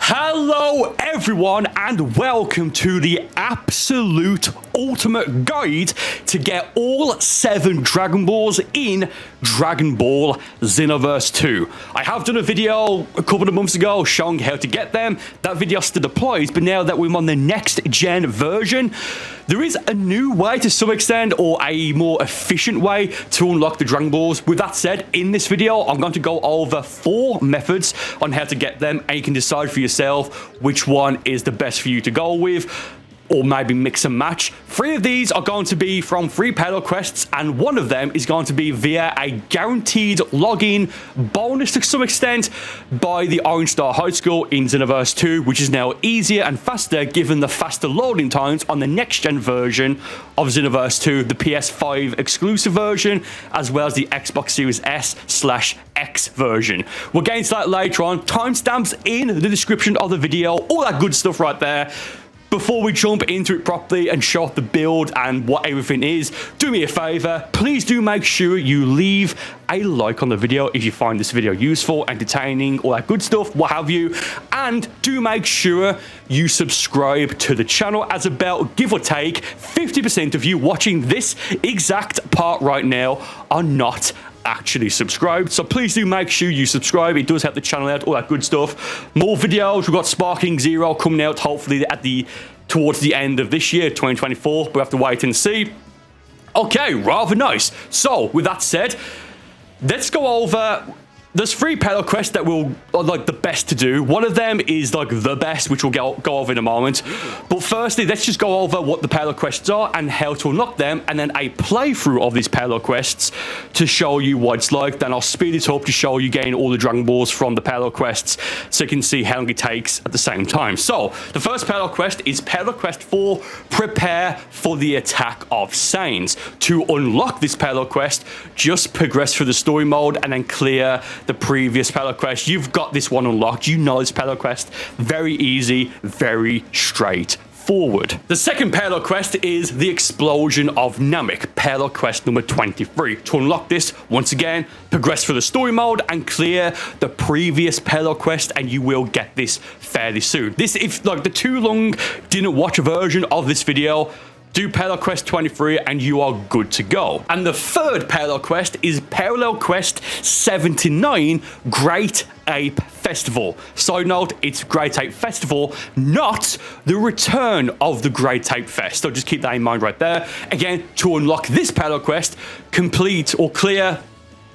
Hello everyone and welcome to the absolute ultimate guide to get all 7 Dragon Balls in Dragon Ball Xenoverse 2. I have done a video a couple of months ago showing how to get them. That video still applies, but now that we're on the next gen version, there is a new way to some extent, or a more efficient way to unlock the Dragon Balls. With that said, in this video, I'm going to go over 4 methods on how to get them, and you can decide for yourself which one is the best for you to go with, or maybe mix and match. 3 of these are going to be from free Paddle Quests, and 1 of them is going to be via a guaranteed login bonus to some extent by the Orange Star High School in Xenoverse 2, which is now easier and faster given the faster loading times on the next gen version of Xenoverse 2, the PS5 exclusive version, as well as the Xbox Series S/X version. We'll get into that later on. Timestamps in the description of the video, all that good stuff right there. Before we jump into it properly and show off the build and what everything is, do me a favor, please do make sure you leave a like on the video if you find this video useful, entertaining, all that good stuff, what have you, and do make sure you subscribe to the channel, as about, give or take, 50% of you watching this exact part right now are not actually subscribed, so please do make sure you subscribe. It does help the channel out, all that good stuff. More videos, we've got Sparking Zero coming out hopefully towards the end of this year, 2024. We'll have to wait and see. Okay, rather nice. So with that said, let's go over. There's 3 Paddle Quests that are like the best to do. 1 of them is like the best, which we'll go over in a moment. But firstly, let's just go over what the Paddle Quests are and how to unlock them, and then a playthrough of these Paddle Quests to show you what it's like. Then I'll speed it up to show you getting all the Dragon Balls from the Paddle Quests, so you can see how long it takes at the same time. So the first Paddle Quest is Paddle Quest 4, Prepare for the Attack of Saiyans. To unlock this Paddle Quest, just progress through the story mode and then clear the previous Paddle Quest. You've got this one unlocked. You know this Paddle Quest. Very easy, very straightforward. The second Paddle Quest is the Explosion of Namek, Paddle Quest number 23. To unlock this, once again, progress through the story mode and clear the previous Paddle Quest, and you will get this fairly soon. This, if like the too long didn't watch a version of this video, do Paddle Quest 23 and you are good to go. And the third Paddle Quest is Parallel Quest 79, Great Ape Festival. Side note, it's Great Ape Festival, not the return of the Great Ape Fest. So just keep that in mind right there. Again, to unlock this Paddle Quest, complete or clear,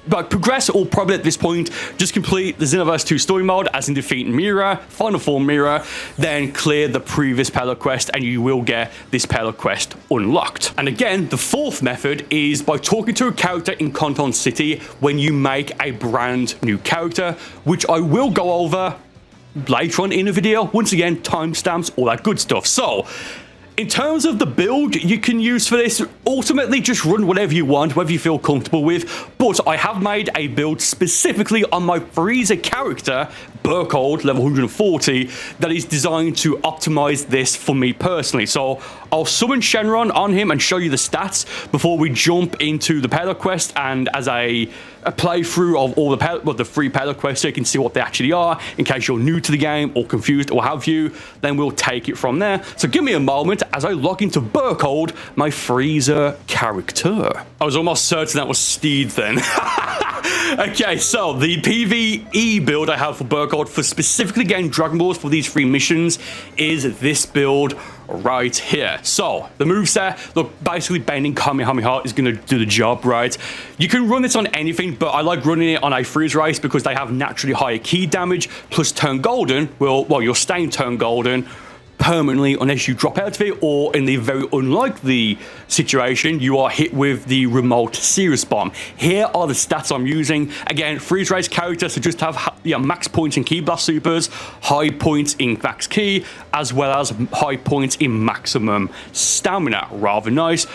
but progress, or probably at this point, just complete the Xenoverse 2 story mode, as in defeat Mira, Final Form Mira, then clear the previous Paddle Quest, and you will get this Paddle Quest unlocked. And again, the 4th method is by talking to a character in Canton City when you make a brand new character, which I will go over later on in the video. Once again, timestamps, all that good stuff. So, in terms of the build you can use for this, ultimately just run whatever you want, whatever you feel comfortable with, but I have made a build specifically on my Frieza character, Burcol, level 140, that is designed to optimize this for me personally. So I'll summon Shenron on him and show you the stats before we jump into the Paddle Quest, and as a playthrough of all the 3 Paddle Quests, so you can see what they actually are in case you're new to the game or confused or have you, then we'll take it from there. So give me a moment as I log into Burcol, my Frieza character. I was almost certain that was Steed then. Okay, so the PvE build I have for Burcol for specifically getting Dragon Balls for these 3 missions is this build right here. So the moveset, look, basically bending Kamehameha is going to do the job, right? You can run this on anything, but I like running it on a Frieza Race because they have naturally higher key damage, plus turn golden, well, you're staying turn golden permanently unless you drop out of it, or in the very unlikely situation you are hit with the remote Sirius Bomb. Here are the stats I'm using. Again, Freeze Race character, so just have max points in Ki Blast Supers, high points in Max Ki, as well as high points in maximum stamina. Rather nice.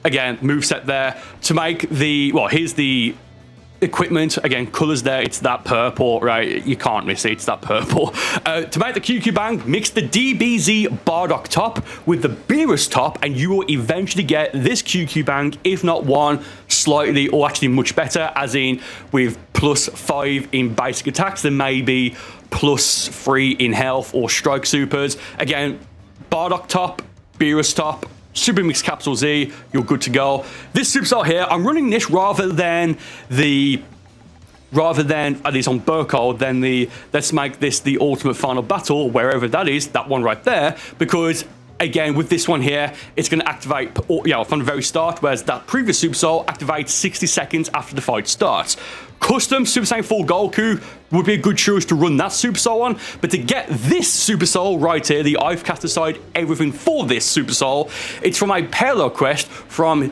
Again, moveset there. To make the, well, here's the equipment. Again, colors there, it's that purple, right? You can't miss it, it's that purple. To make the QQ Bang, mix the DBZ Bardock top with the Beerus top, and you will eventually get this QQ Bang, if not one, slightly, or actually much better, as in with +5 in basic attacks, then maybe +3 in health or strike supers. Again, Bardock top, Beerus top, Super Mix Capsule Z, you're good to go. This supercell here, I'm running this rather than at least on Burcol, than the let's make this the ultimate final battle, wherever that is, that one right there, because again, with this one here, it's going to activate from the very start, whereas that previous supercell activates 60 seconds after the fight starts. Custom Super Saiyan 4 Goku would be a good choice to run that supercell on, but to get this supercell right here, the I've cast aside everything for this supercell, it's from a parallel quest from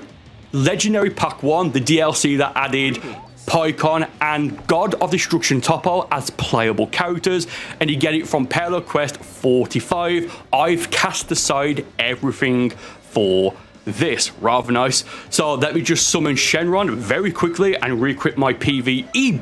Legendary Pack 1, the DLC that added Pycon and God of Destruction Toppo as playable characters, and you get it from Parallel Quest 45. I've cast aside everything for this. Rather nice. So let me just summon Shenron very quickly and re-equip my PvE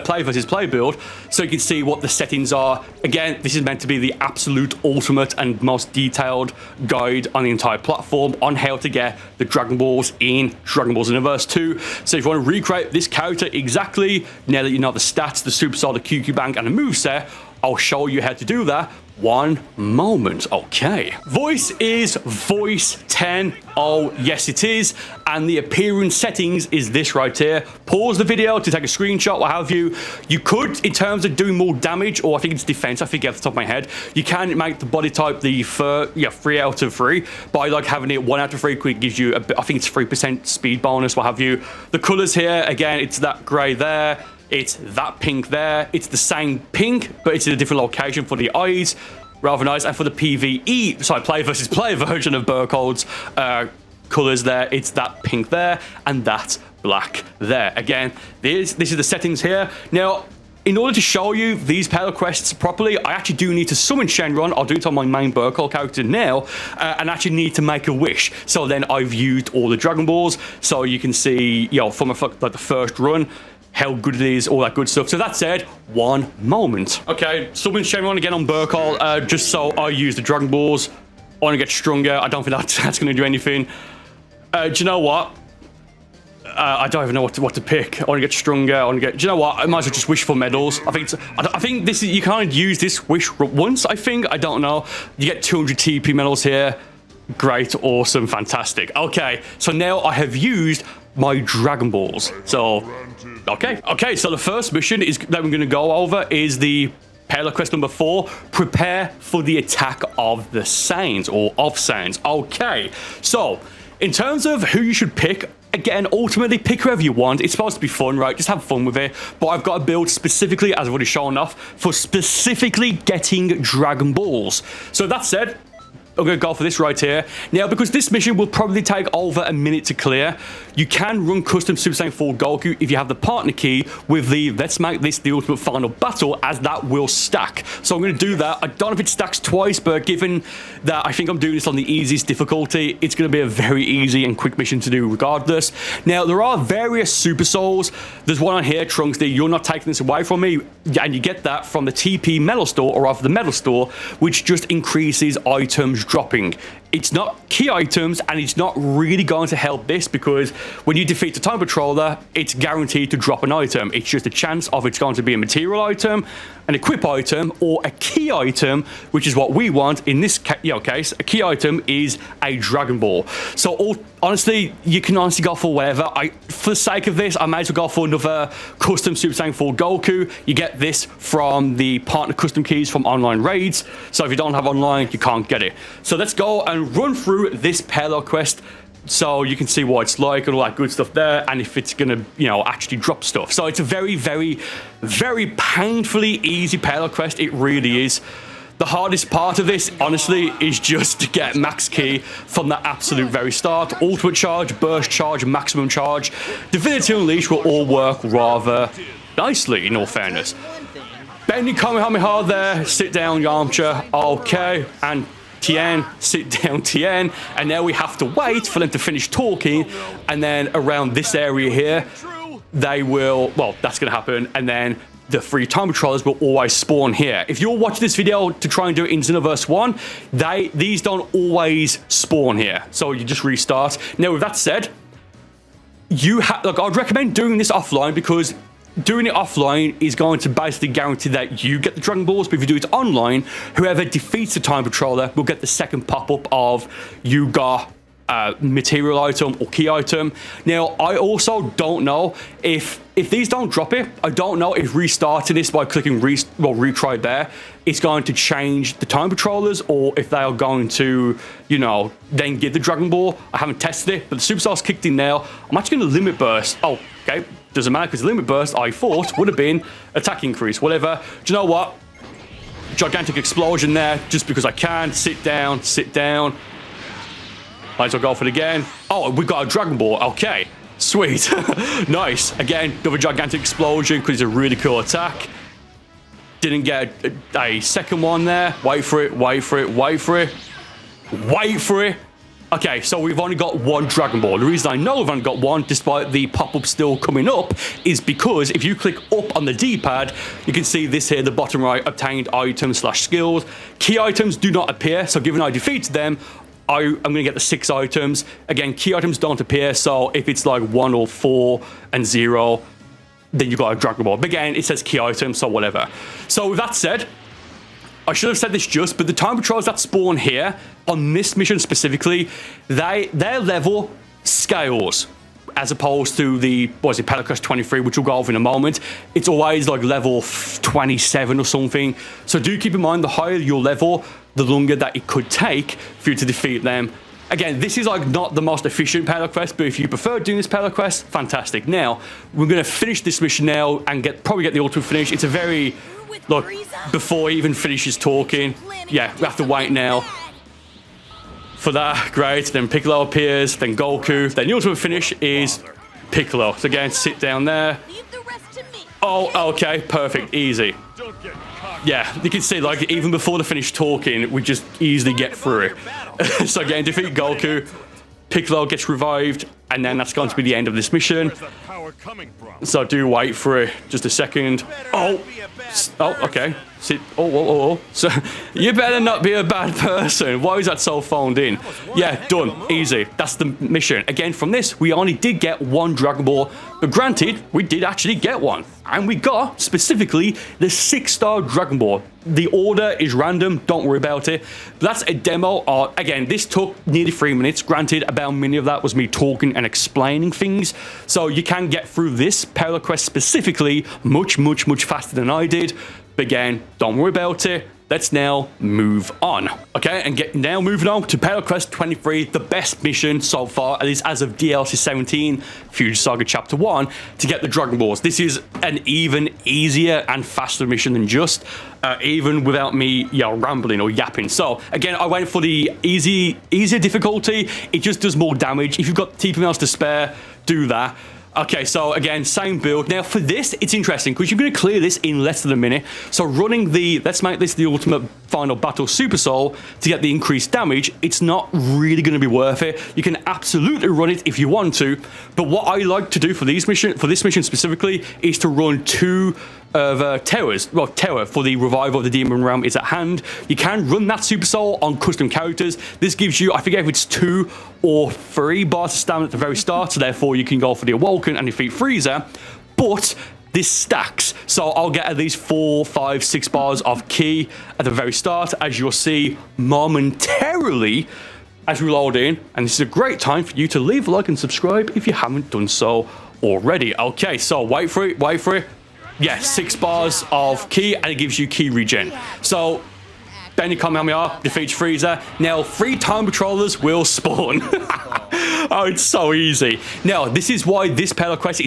play versus play build so you can see what the settings are. Again, this is meant to be the absolute ultimate and most detailed guide on the entire platform on how to get the Dragon Balls in Dragon Ball Xenoverse 2. So if you want to recreate this character exactly, now that you know the stats, the Supercell, the QQ Bank, and the moveset, I'll show you how to do that. One moment. Okay. Voice is voice 10. Oh, yes, it is. And the appearance settings is this right here. Pause the video to take a screenshot, what have you. You could, in terms of doing more damage, or I think it's defense, I forget off the top of my head, you can make the body type the 3 out of 3 by like having it 1 out of 3, it gives you, I think it's 3% speed bonus, what have you. The colors here, again, it's that gray there. It's that pink there. It's the same pink, but it's in a different location for the eyes. Rather nice. And for the PvE, sorry, play versus play version of Burcol's colors there, it's that pink there and that black there. Again, this is the settings here. Now, in order to show you these parallel quests properly, I actually do need to summon Shenron. I'll do it on my main Burcol character now, and actually need to make a wish. So then I've used all the Dragon Balls, so you can see, from like the first run, how good it is, all that good stuff. So that said, one moment. Okay, summon Shenron again on Burcol, just so I use the Dragon Balls. I want to get stronger. I don't think that's going to do anything. Do you know what? I don't even know what to pick. I want to get stronger. Do you know what? I might as well just wish for medals. I think this is, you can't use this wish once, I think. I don't know. You get 200 TP medals here. Great, awesome, fantastic. Okay, so now I have used my Dragon Balls. So, okay, so the first mission is that we're going to go over is the parallel quest number 4. Prepare for the attack of the Saiyans, or of Saiyans. Okay, so in terms of who you should pick, again, ultimately pick whoever you want. It's supposed to be fun, right? Just have fun with it. But I've got a build specifically, as I've already shown off, for specifically getting Dragon Balls. So that said, I'm going to go for this right here. Now, because this mission will probably take over a minute to clear, you can run custom Super Saiyan 4 Goku if you have the partner key with the let's make this the ultimate final battle, as that will stack. So I'm going to do that. I don't know if it stacks twice, but given that I think I'm doing this on the easiest difficulty, it's going to be a very easy and quick mission to do regardless. Now, there are various Super Souls. There's one on here, Trunks D. You're not taking this away from me, and you get that from the TP Metal Store, or rather the Metal Store, which just increases items dropping. It's not key items, and it's not really going to help this, because when you defeat the Time Patroller, it's guaranteed to drop an item. It's just a chance of it's going to be a material item, an equip item, or a key item, which is what we want. In this case, a key item is a Dragon Ball. So honestly, you can honestly go for whatever. For the sake of this, I might as well go for another custom Super Saiyan 4 Goku. You get this from the partner custom keys from online raids. So if you don't have online, you can't get it. So let's go and run through this parallel quest so you can see what it's like and all that good stuff there, and if it's gonna actually drop stuff. So it's a very, very, very painfully easy parallel quest. It really is. The hardest part of this, honestly, is just to get max key from the absolute very start. Ultimate charge, burst charge, maximum charge, Divinity Unleash will all work rather nicely, in all fairness. Bending Kamehameha there, sit down Yamcha, okay, and Tien, sit down Tien, and now we have to wait for them to finish talking, and then around this area here, they will, well, that's going to happen, and then the 3 Time Patrollers will always spawn here. If you're watching this video to try and do it in Xenoverse 1, these don't always spawn here, so you just restart. Now, with that said, I'd recommend doing this offline, because doing it offline is going to basically guarantee that you get the Dragon Balls, but if you do it online, whoever defeats the Time Patroller will get the second pop-up of you got material item or key item. Now, I also don't know if these don't drop it, I don't know if restarting this by clicking retry there, it's going to change the Time Patrollers, or if they are going to, you know, then give the Dragon Ball. I haven't tested it, but the Superstar's kicked in now. I'm actually going to limit burst. Oh, okay. Doesn't matter, because limit burst, I thought, would have been attack increase, whatever. Do you know what? Gigantic explosion there, just because I can. Sit down, sit down. Might as well go for it again. Oh, we got a Dragon Ball. Okay, sweet. Nice. Again, another gigantic explosion because it's a really cool attack. Didn't get a second one there. Wait for it, wait for it, wait for it. Wait for it. Okay, so we've only got one Dragon Ball. The reason I know we've only got one, despite the pop-up still coming up, is because if you click up on the D-pad, you can see this here, the bottom right, obtained items / skills. Key items do not appear, so given I defeated them, I'm going to get the 6 items. Again, key items don't appear, so if it's like 1 or 4 and 0, then you've got a Dragon Ball. But again, it says key items, so whatever. So with that said, I should have said this just, but the Time Patrols that spawn here, on this mission specifically, their level scales, as opposed to the, what is it, Pelacross 23, which we'll go over in a moment. It's always like level 27 or something. So do keep in mind, the higher your level, the longer that it could take for you to defeat them. Again, this is like not the most efficient Pelacross, but if you prefer doing this Pelacross, fantastic. Now, we're going to finish this mission now and probably get the ultimate finish. It's a very, look, before he even finishes talking, yeah, we have to wait now for that. Great. Then Piccolo appears, then Goku. Then the ultimate finish is Piccolo. So again, sit down there. Oh, okay, perfect, easy. Yeah, you can see, like, even before the finish talking, we just easily get through it. So again, defeat Goku, Piccolo gets revived, and then that's going to be the end of this mission. So do wait for it just a second. Oh, okay. Oh. So you better not be a bad person. Why is that so phoned in? Yeah, done. Easy. That's the mission. Again, from this, we only did get one Dragon Ball, but granted, we did actually get one. And we got, specifically, the 6-star Dragon Ball. The order is random, don't worry about it. That's a demo. Again, this took nearly 3 minutes. Granted, about many of that was me talking and explaining things. So you can get through this Pelacross specifically much faster than I did. But again, don't worry about it. Let's now move on. Okay, and now moving on to Pelacross 23, the best mission so far, at least as of DLC 17, Future Saga Chapter 1, to get the Dragon Balls. This is an even easier and faster mission than just, even without me rambling or yapping. So again, I went for the easier difficulty. It just does more damage. If you've got TP mouse to spare, do that. Okay, so again, same build. Now for this, it's interesting because you're going to clear this in less than a minute. So running let's make this the ultimate final battle Super Soul to get the increased damage, it's not really going to be worth it. You can absolutely run it if you want to, but what I like to do for this mission specifically is to run 2 of towers. Well, tower for the revival of the Demon Realm is at hand. You can run that Super Soul on custom characters. This gives you, I forget if it's 2 or 3 bars of stamina at the very start, so therefore you can go for the Awoken and defeat Frieza, but this stacks, so I'll get at least 4, 5, 6 bars of ki at the very start, as you'll see momentarily as we load in, and this is a great time for you to leave a like and subscribe if you haven't done so already. Okay, so wait for it. Yeah, 6 bars of ki, and it gives you ki regen. So, Benny Kamehameha defeats Frieza. Now, 3 Time Patrollers will spawn. Oh, it's so easy. Now, this is why this Pelacross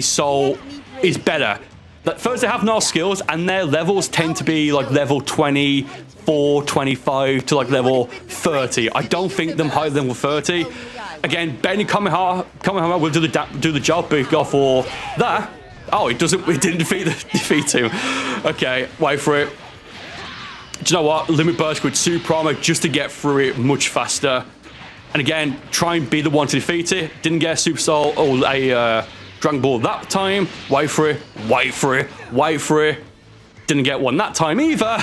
is better. But first, they have no skills, and their levels tend to be like level 24, 25 to like level 30. I don't think them higher than level 30. Again, Benny Kamehameha will do the job, but if you go for that. Oh, it didn't defeat him. Okay, wait for it. Do you know what? Limit burst with Super Armor just to get through it much faster. And again, try and be the one to defeat it. Didn't get a Super Soul or a Dragon Ball that time. Wait for it. Didn't get one that time either.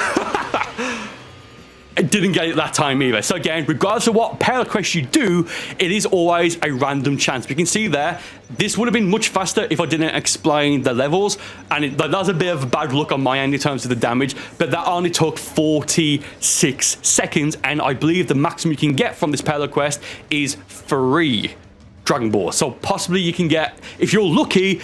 I didn't get it that time either. So again, regardless of what parallel quest you do, it is always a random chance. You can see there, this would have been much faster if I didn't explain the levels, and that was a bit of a bad luck on my end in terms of the damage, but that only took 46 seconds, and I believe the maximum you can get from this parallel quest is 3 Dragon Balls. So possibly you can get, if you're lucky,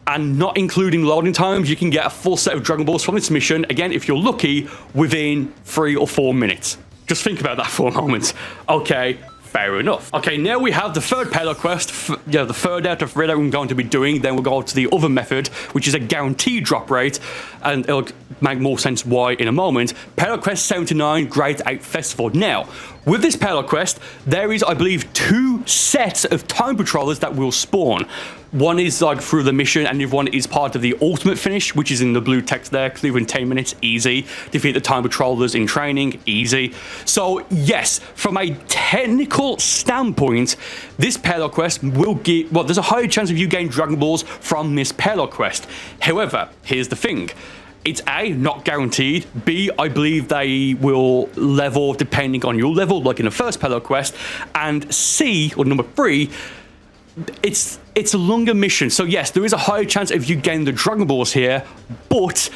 and not including loading times, you can get a full set of Dragon Balls from this mission, again, if you're lucky, within 3 or 4 minutes. Just think about that for a moment. Okay, fair enough. Okay, now we have the third parallel quest, the third out of 3 that we're going to be doing. Then we'll go to the other method, which is a guaranteed drop rate, and it'll make more sense why in a moment. Parallel quest 79, Grade 8 Festival. Now, with this parallel quest, there is, I believe, 2 sets of time patrollers that will spawn. One is like through the mission, and the other one is part of the ultimate finish, which is in the blue text there. Clear in 10 minutes, easy. Defeat the time patrollers in training, easy. So yes, from a technical standpoint, this parallel quest will give, well, there's a higher chance of you getting Dragon Balls from this parallel quest. However, here's the thing. It's A, not guaranteed. B, I believe they will level depending on your level, like in the first parallel quest. And C, or number 3, it's a longer mission. So yes, there is a higher chance of you getting the Dragon Balls here, but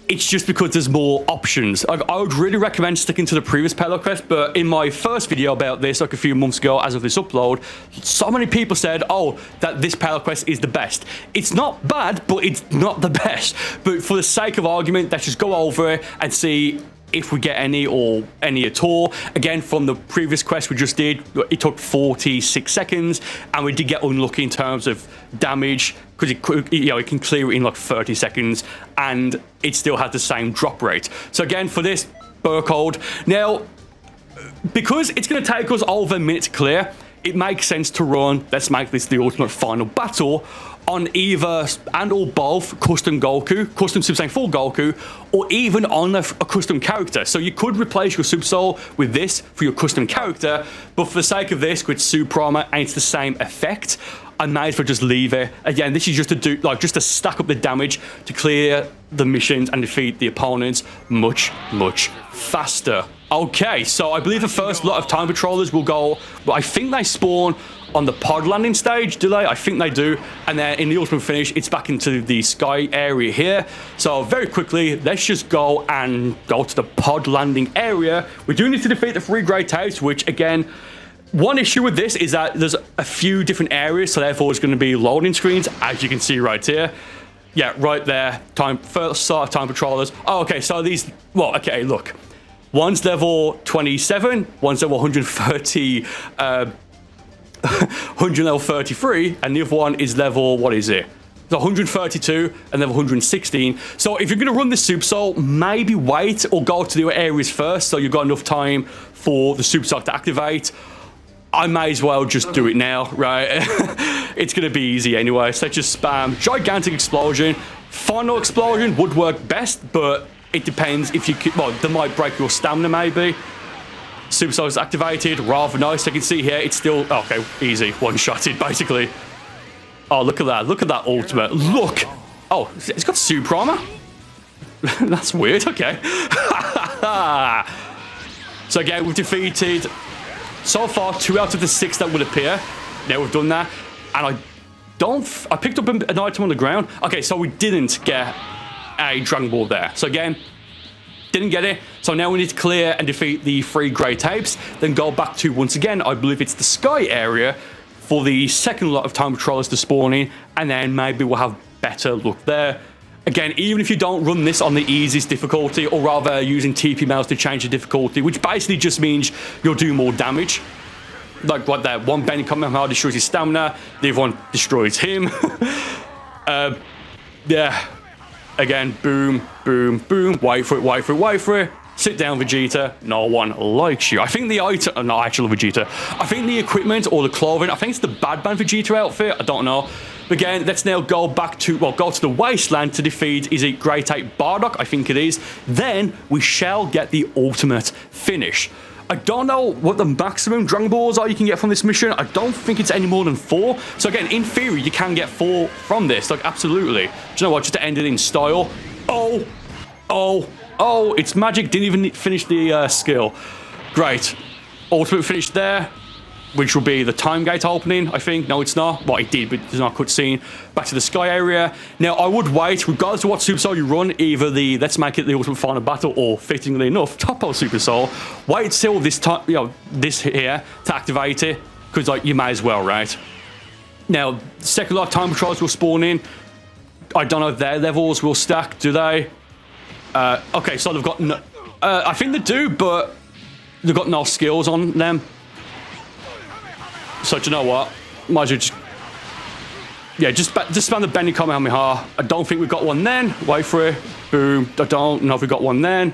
it's just because there's more options. Like, I would really recommend sticking to the previous parallel quest, but in my first video about this, like a few months ago, as of this upload, so many people said, oh, that this parallel quest is the best. It's not bad, but it's not the best. But for the sake of argument, let's just go over it and see if we get any or any at all. Again, from the previous quest we just did, it took 46 seconds, and we did get unlucky in terms of damage, because it can clear it in like 30 seconds, and it still had the same drop rate. So again, for this Burcol, now, because it's going to take us over a minute to clear, it makes sense to run, let's make this the ultimate final battle, on either and or both custom Goku, custom Super Saiyan 4 Goku, or even on a custom character. So you could replace your Super Soul with this for your custom character, but for the sake of this, with Super Armor and it's the same effect, I may as well just leave it. Again, this is just to do, like, just to stack up the damage to clear the missions and defeat the opponents much faster. Okay, so I believe the first lot of time patrollers will go, well, I think they spawn on the pod landing stage, do they? I think they do. And then in the ultimate finish, it's back into the sky area here. So very quickly, let's just go and go to the pod landing area. We do need to defeat the 3 great types, which again, one issue with this is that there's a few different areas, so therefore it's going to be loading screens, as you can see right here. Yeah, right there. First start time patrollers. Oh, okay, so these, well, okay, look. One's level 27, one's level 130, 100 level 33, and the other one is level, what is it? So 132 and level 116. So if you're going to run this Super Soul, maybe wait or go to the other areas first, so you've got enough time for the Super Soul to activate. I may as well just do it now, right? It's going to be easy anyway. So let's just spam Gigantic Explosion. Final Explosion would work best, but it depends if you could, well, they might break your stamina maybe. Super Soul is activated, rather nice. I can see here, it's still, okay, easy, one-shotted basically. Oh, look at that ultimate, look. Oh, it's got super armor? That's weird, okay. So again, we've defeated, so far, 2 out of the 6 that would appear. Now we've done that, and I picked up an item on the ground. Okay, so we didn't get a Dragon Ball there. So again, didn't get it. So now we need to clear and defeat the 3 Grey Tapes, then go back to, once again, I believe it's the Sky area for the second lot of time patrollers to spawn in, and then maybe we'll have better luck there. Again, even if you don't run this on the easiest difficulty, or rather using TP mouse to change the difficulty, which basically just means you'll do more damage. Like right there, one Benny Kamehameha destroys his stamina, the other one destroys him. Yeah. Again, boom, boom, boom. Wait for it, wait for it, wait for it. Sit down, Vegeta. No one likes you. I think the item, not actually Vegeta. I think the equipment or the clothing, I think it's the Bad Man Vegeta outfit. I don't know. But again, let's now go back to, well, go to the Wasteland to defeat, is it Great Ape Bardock? I think it is. Then we shall get the ultimate finish. I don't know what the maximum Dragon Balls are you can get from this mission. I don't think it's any more than 4. So again, in theory, you can get 4 from this. Like, absolutely. Do you know what? Just to end it in style. Oh, Oh, it's magic. Didn't even finish the skill. Great. Ultimate finish there, which will be the time gate opening, I think. No, it's not. Well, it did, but there's not a cutscene. Back to the sky area. Now, I would wait, regardless of what Super Soul you run, either the Let's Make It the Ultimate Final Battle or, fittingly enough, Topo Super Soul. Wait till this time, you know, this here to activate it, because like you may as well, right? Now, second lot time patrols will spawn in. I don't know if their levels will stack, do they? Okay, so they've got no, I think they do, but they've got no skills on them. So do you know what? Might as well just... Yeah, just spam the Bendy Kamehameha. I don't think we've got one then. Wait for it. Boom. I don't know if we've got one then.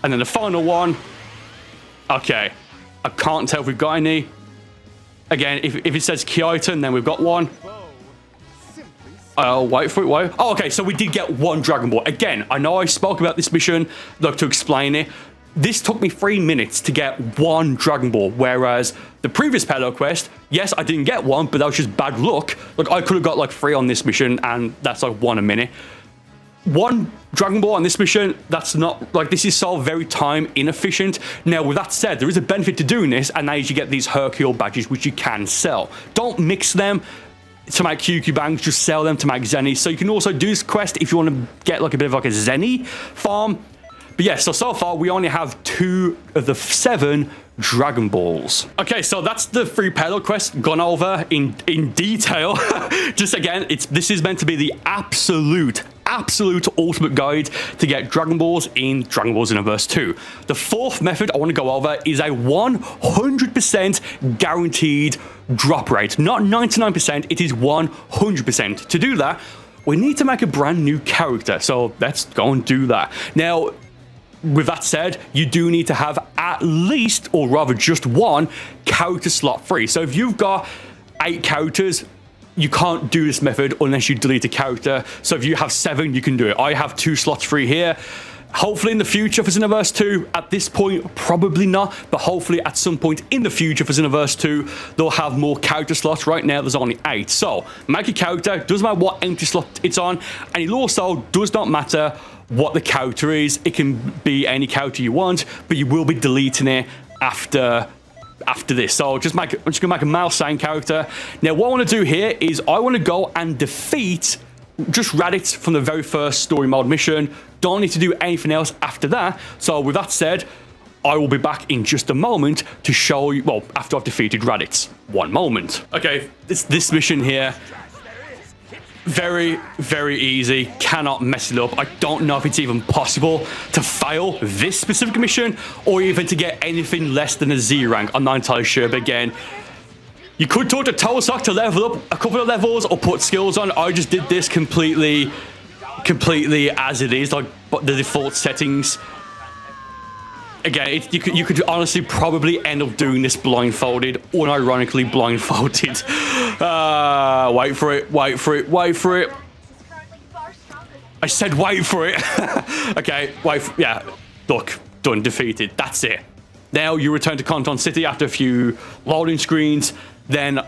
And then the final one. Okay. I can't tell if we've got any. Again, if it says Kyoto, then we've got one. Oh, wait for it, wait. Oh, okay, so we did get one Dragon Ball. Again, I know I spoke about this mission, like, to explain it. This took me 3 minutes to get one Dragon Ball, whereas the previous Palo quest, yes, I didn't get one, but that was just bad luck. Like, I could have got, like, 3 on this mission, and that's, like, 1 a minute. One Dragon Ball on this mission, that's not, like, this is so very time inefficient. Now, with that said, there is a benefit to doing this, and that is you get these Hercule badges, which you can sell. Don't mix them to make QQ bangs, just sell them to make Zenny. So you can also do this quest if you want to get like a bit of like a Zenny farm. But yeah, so far we only have 2 of the 7 Dragon Balls. Okay, so that's the 3 payload quest gone over in detail. Just again, this is meant to be the absolute ultimate guide to get Dragon Balls in Dragon Ball Xenoverse 2. The 4th method I want to go over is a 100% guaranteed drop rate. Not 99%, it is 100%. To do that, we need to make a brand new character. So let's go and do that. Now, with that said, you do need to have at least, or rather just 1 character slot free. So if you've got 8 characters, you can't do this method unless you delete a character. So if you have 7, you can do it. I have 2 slots free here. Hopefully in the future for Xenoverse 2, at this point, probably not, but hopefully at some point in the future for Xenoverse 2, they'll have more character slots. Right now, there's only 8. So, make a character, doesn't matter what empty slot it's on, and it also does not matter what the character is. It can be any character you want, but you will be deleting it after this. So I'm just gonna make a male Saiyan character. Now what I want to do here is I want to go and defeat just Raditz from the very first story mode mission. Don't need to do anything else after that. So with that said, I will be back in just a moment to show you, well, after I've defeated Raditz. 1 moment. Okay, this mission here, very, very easy. Cannot mess it up. I don't know if it's even possible to fail this specific mission or even to get anything less than a Z rank. I'm not entirely sure, but again, you could talk to Toussaint to level up a couple of levels or put skills on. I just did this completely as it is, like the default settings. Again, you could honestly probably end up doing this blindfolded, unironically blindfolded. Wait for it, wait for it, wait for it. I said wait for it. Okay, yeah, look, done, defeated, that's it. Now you return to Canton City after a few loading screens, then,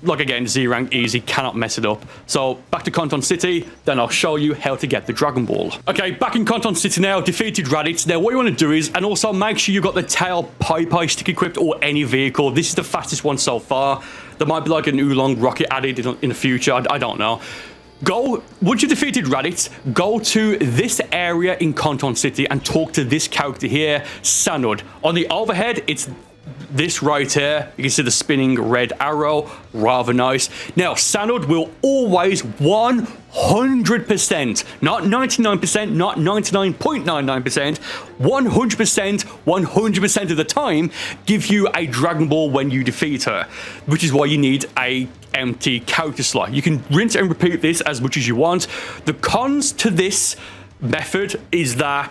like again, Z rank easy, cannot mess it up. So back to Canton City, then I'll show you how to get the Dragon Ball. Okay, back in Canton City now, defeated Raditz. Now what you want to do is, and also make sure you've got the tail Pai stick equipped or any vehicle. This is the fastest one so far. There might be like an oolong rocket added in the future, I don't know. Once you defeated Raditz, go to this area in Canton City and talk to this character here, Sanud. On the overhead, it's this right here. You can see the spinning red arrow, rather nice. Now, Sanud will always 100%, not 99%, not 99.99%, 100% of the time, give you a Dragon Ball when you defeat her, which is why you need a empty character slot. You can rinse and repeat this as much as you want. The cons to this method is that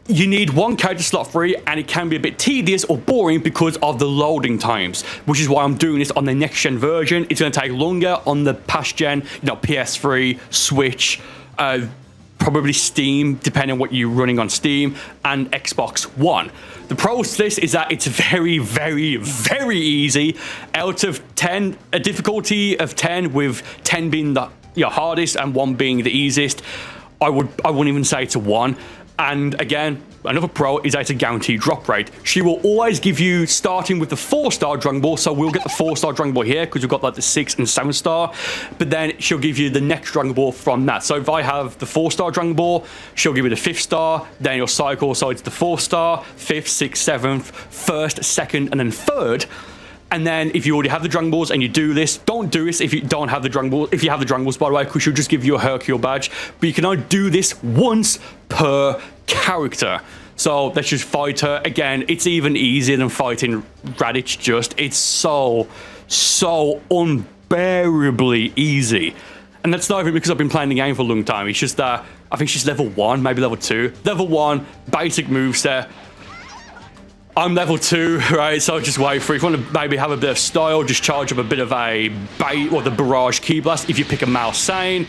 you need 1 character slot free, and it can be a bit tedious or boring because of the loading times, which is why I'm doing this on the next gen version. It's going to take longer on the past gen, PS3, Switch, probably Steam, depending on what you're running on Steam, and Xbox One. The pros to this is that it's very, very, very easy. Out of 10, a difficulty of 10, with 10 being the hardest and 1 being the easiest, I wouldn't even say it's a 1. And again, another pro is that it's a guaranteed drop rate. She will always give you, starting with the 4-star Dragon Ball, so we'll get the 4-star Dragon Ball here because we've got like the 6 and 7-star, but then she'll give you the next Dragon Ball from that. So if I have the 4-star Dragon Ball, she'll give you the 5th star, then you'll cycle, so it's the 4th star, 5th, 6th, 7th, 1st, 2nd, and then 3rd. And then if you already have the Dragon Balls and you do this, don't do this if you don't have the Dragon Balls. If you have the Dragon Balls, by the way, because she'll just give you a Hercule badge. But you can only do this once per character. So let's just fight her. Again, it's even easier than fighting Raditz. It's so unbearably easy. And that's not even because I've been playing the game for a long time. It's just that I think she's level 1, maybe level 2. Level 1, basic moveset. I'm level 2, right? So just wait for it. If you want to maybe have a bit of style, just charge up a bit of a bait or the barrage key blast. If you pick a Mao Sane,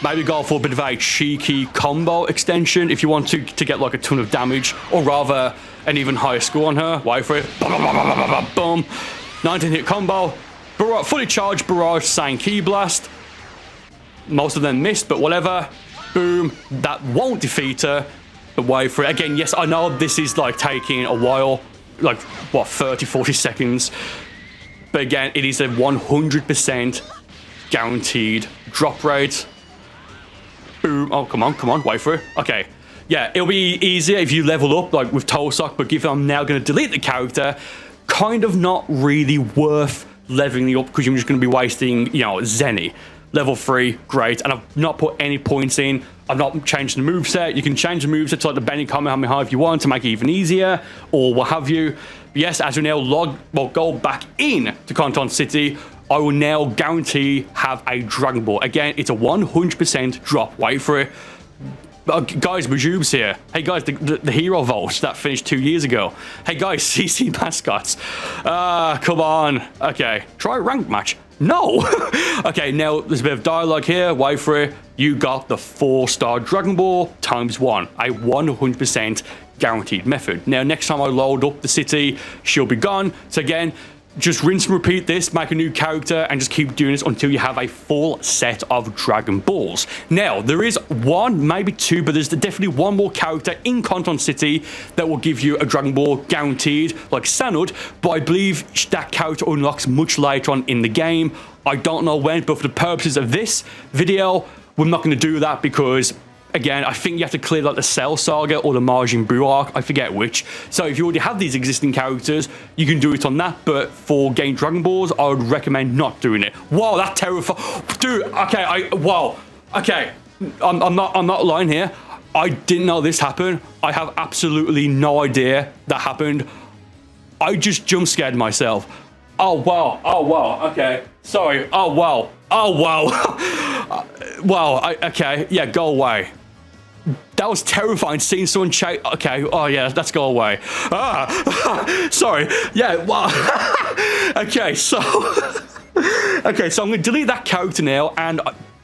maybe go for a bit of a cheeky combo extension if you want to get like a ton of damage, or rather an even higher score on her. Wait for it. Boom. 19 hit combo. Fully charged barrage Sane key blast. Most of them missed, but whatever. Boom. That won't defeat her. But wait for it. Again, yes, I know this is like taking a while, like what, 30, 40 seconds. But again, it is a 100% guaranteed drop rate. Boom. Oh, come on, wait for it. Okay. Yeah, it'll be easier if you level up, like with Toussaint, but given I'm now going to delete the character, kind of not really worth leveling up because you're just going to be wasting, Zenny. Level 3, great. And I've not put any points in. I've not changed the moveset. You can change the moveset to like the Benny Kamehameha if you want to make it even easier, or what have you. But yes, as we now go back in to Canton City, I will now guarantee have a Dragon Ball. Again, it's a 100% drop. Wait for it. Guys, Majube's here. Hey guys, the Hero Vault that finished 2 years ago. Hey guys, CC mascots. Come on. Okay, try a ranked match. No. Okay, now there's a bit of dialogue here. Wait for it. You got the 4-star Dragon Ball times 1. A 100% guaranteed method. Now, next time I load up the city, she'll be gone. So again, just rinse and repeat this, make a new character, and just keep doing this until you have a full set of Dragon Balls. Now, there is one, maybe two, but there's definitely one more character in Canton City that will give you a Dragon Ball guaranteed, like Sanud, but I believe that character unlocks much later on in the game. I don't know when, but for the purposes of this video, we're not going to do that because, again, I think you have to clear like the Cell Saga or the Majin Buu arc. I forget which. So if you already have these existing characters, you can do it on that. But for getting Dragon Balls, I would recommend not doing it. Wow, that's terrifying, dude. Okay, wow. Okay, I'm not lying here. I didn't know this happened. I have absolutely no idea that happened. I just jump scared myself. Oh wow. Oh wow. Okay. Sorry. Oh wow. Oh wow. Wow. Okay. Yeah. Go away. That was terrifying seeing someone chase. Okay. Oh yeah. Let's go away. Sorry. Yeah. Wow. Okay. So. Okay. So I'm gonna delete that character now, and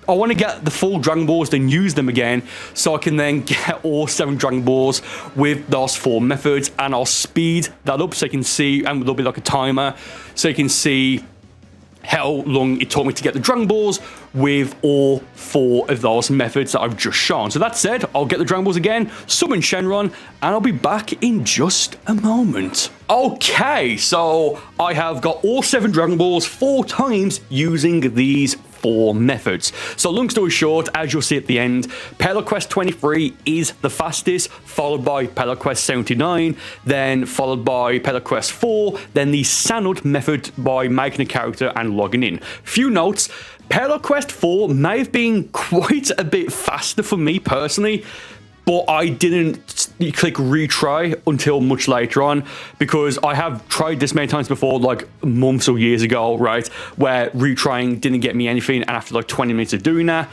I want to get the full Dragon Balls, then use them again, so I can then get all 7 Dragon Balls with those 4 methods, and I'll speed that up so you can see, and there'll be like a timer, so you can see how long it took me to get the Dragon Balls with all 4 of those methods that I've just shown. So that said, I'll get the Dragon Balls again, summon Shenron, and I'll be back in just a moment. Okay, so I have got all 7 Dragon Balls 4 times using these 4 methods. So long story short, as you'll see at the end, Pela Quest 23 is the fastest, followed by Pela Quest 79, then followed by Pela Quest 4, then the Sanud method by making a character and logging in. Few notes, Pela Quest 4 may have been quite a bit faster for me personally, but I didn't click retry until much later on, because I have tried this many times before, like months or years ago, right, where retrying didn't get me anything, and after like 20 minutes of doing that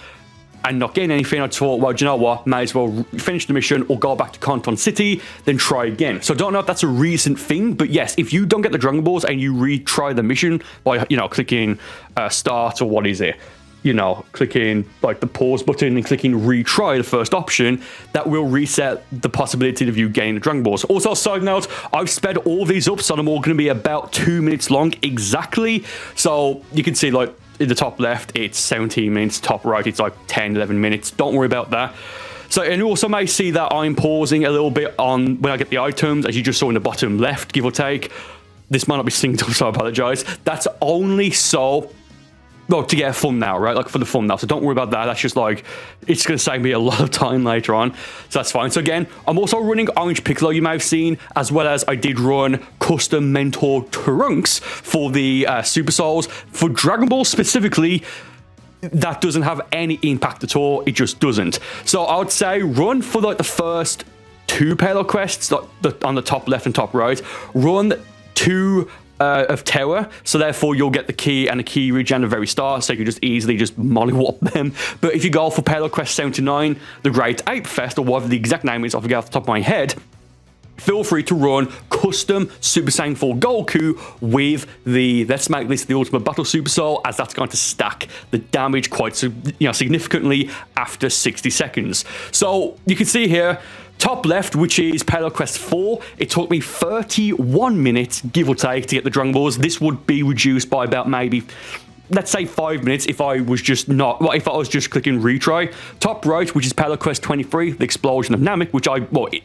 and not getting anything, I thought, well, do you know what, may as well finish the mission or go back to Canton City, then try again. So I don't know if that's a recent thing, but yes, if you don't get the Dragon Balls and you retry the mission by, clicking start, or what is it, clicking like the pause button and clicking retry, the first option, that will reset the possibility of you getting the Dragon Balls. Also, side note, I've sped all these up, so they're all going to be about 2 minutes long exactly. So you can see, like, in the top left, it's 17 minutes, top right, it's like 10, 11 minutes. Don't worry about that. So, and you also may see that I'm pausing a little bit on when I get the items, as you just saw in the bottom left, give or take. This might not be synced up, so I apologize. That's only so, well, to get a thumbnail, right? Like for the thumbnail. So don't worry about that. That's just like, it's going to save me a lot of time later on. So that's fine. So again, I'm also running Orange Piccolo, you may have seen, as well as I did run custom Mentor Trunks for the Super Souls. For Dragon Ball specifically, that doesn't have any impact at all. It just doesn't. So I would say run for like the first 2 payload quests on the top left and top right. Run 2 of Terror, so therefore you'll get the key and the key regen at the very start, so you can just easily just mollywop them. But if you go for payload quest 79, the Great Ape Fest, or whatever the exact name is, I forget off the top of my head, feel free to run custom Super Saiyan 4 Goku with the Let's Make This the Ultimate Battle Super Soul, as that's going to stack the damage quite significantly after 60 seconds. So you can see here, top left, which is Payload Quest 4, it took me 31 minutes, give or take, to get the Dragon Balls. This would be reduced by about maybe, let's say 5 minutes if I was just not, well, if I was just clicking retry. Top right, which is Payload Quest 23, the Explosion of Namek, which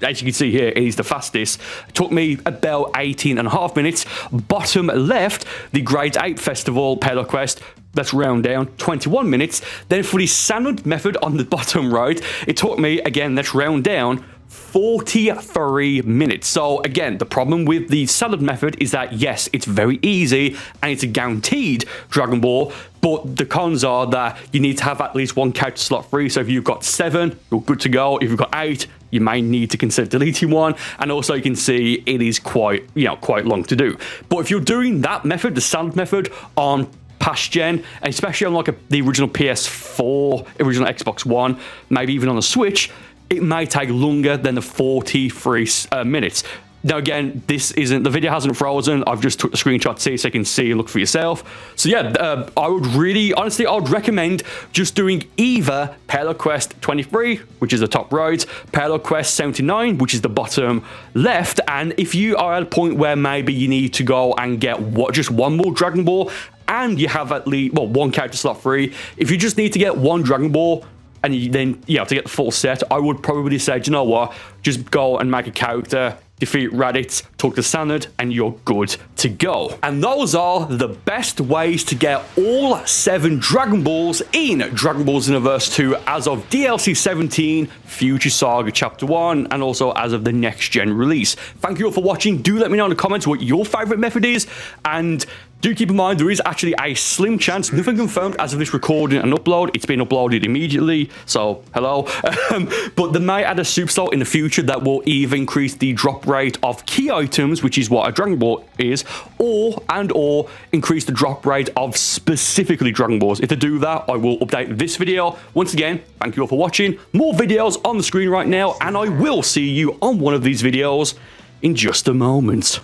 as you can see here, is the fastest. It took me about 18.5 minutes. Bottom left, the Great Ape Festival Payload Quest, let's round down, 21 minutes. Then for the Sanud method on the bottom right, it took me, again, let's round down, 43 minutes. So again, the problem with the Sanud method is that yes, it's very easy and it's a guaranteed Dragon Ball, but the cons are that you need to have at least 1 character slot free. So if you've got 7, you're good to go. If you've got 8, you may need to consider deleting 1. And also you can see it is quite long to do. But if you're doing that method, the Sanud method on past gen, and especially on like the original PS4, original Xbox One, maybe even on the Switch, it may take longer than the 43 minutes. Now again, the video hasn't frozen. I've just took the screenshot to see, so you can see and look for yourself. So yeah, I would really, honestly, I would recommend just doing either Payload Quest 23, which is the top right, Payload Quest 79, which is the bottom left. And if you are at a point where maybe you need to go and get just 1 more Dragon Ball, and you have at least, well, 1 character slot free, if you just need to get 1 Dragon Ball, and then, to get the full set, I would probably say, do you know what, just go and make a character, defeat Raditz, talk to Sanud, and you're good to go. And those are the best ways to get all 7 Dragon Balls in Dragon Ball Xenoverse 2 as of DLC 17, Future Saga Chapter 1, and also as of the next gen release. Thank you all for watching. Do let me know in the comments what your favorite method is, and do keep in mind there is actually a slim chance, nothing confirmed as of this recording and upload, it's been uploaded immediately, so hello, but they may add a Super Soul in the future that will either increase the drop rate of key items, which is what a Dragon Ball is, or increase the drop rate of specifically Dragon Balls. If they do that, I will update this video. Once again, thank you all for watching. More videos on the screen right now, and I will see you on one of these videos in just a moment.